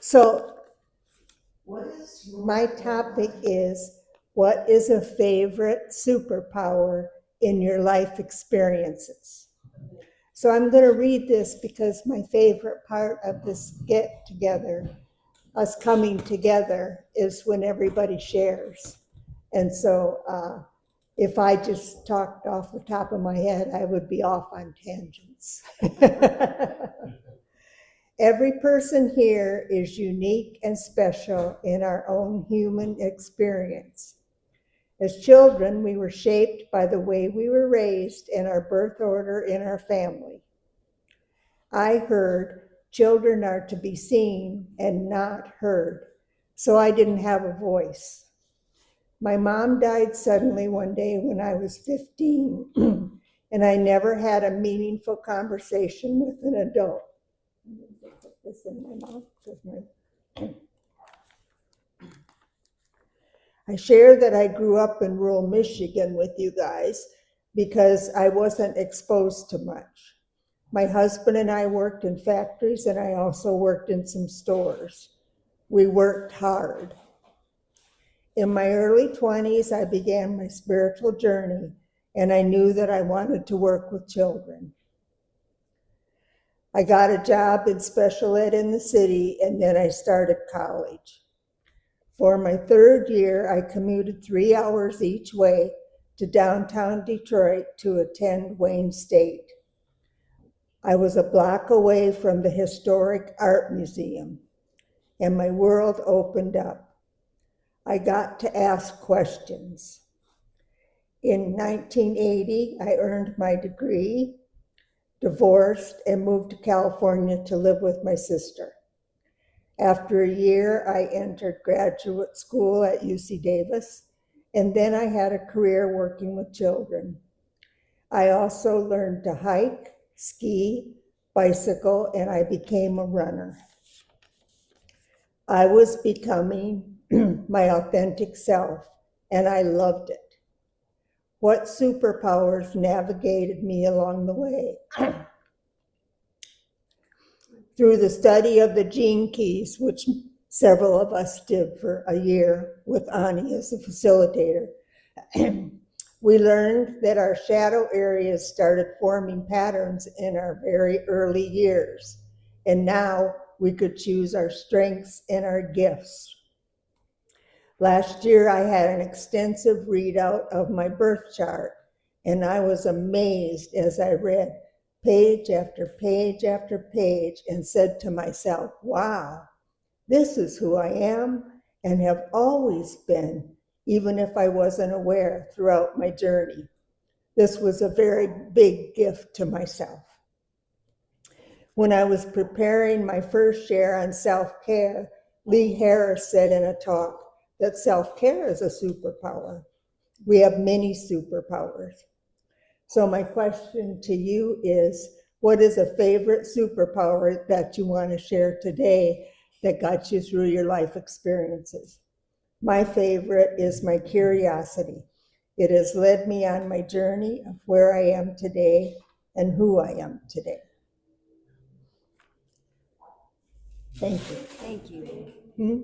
So my topic is, what is a favorite superpower in your life experiences? So I'm going to read this because my favorite part of this get together, us coming together, is when everybody shares. And so if I just talked off the top of my head, I would be off on tangents. Every person here is unique and special in our own human experience. As children, we were shaped by the way we were raised and our birth order in our family. I heard children are to be seen and not heard, so I didn't have a voice. My mom died suddenly one day when I was 15, and I never had a meaningful conversation with an adult. Put this in my mouth. I share that I grew up in rural Michigan with you guys because I wasn't exposed to much. My husband and I worked in factories, and I also worked in some stores. We worked hard. In my early 20s, I began my spiritual journey, and I knew that I wanted to work with children. I got a job in special ed in the city, and then I started college. For my third year, I commuted 3 hours each way to downtown Detroit to attend Wayne State. I was a block away from the historic art museum, and my world opened up. I got to ask questions. In 1980, I earned my degree, divorced, and moved to California to live with my sister. After a year, I entered graduate school at UC Davis, and then I had a career working with children. I also learned to hike, ski, bicycle, and I became a runner. I was becoming my authentic self, and I loved it. What superpowers navigated me along the way? Through the study of the gene keys, which several of us did for a year with Ani as a facilitator, we learned that our shadow areas started forming patterns in our very early years, and now we could choose our strengths and our gifts. Last year, I had an extensive readout of my birth chart, and I was amazed as I read page after page after page and said to myself, wow, this is who I am and have always been, even if I wasn't aware throughout my journey. This was a very big gift to myself. When I was preparing my first share on self-care, Lee Harris said in a talk that self-care is a superpower. We have many superpowers. So my question to you is, what is a favorite superpower that you want to share today that got you through your life experiences? My favorite is my curiosity. It has led me on my journey of where I am today and who I am today. Thank you. Thank you. Hmm?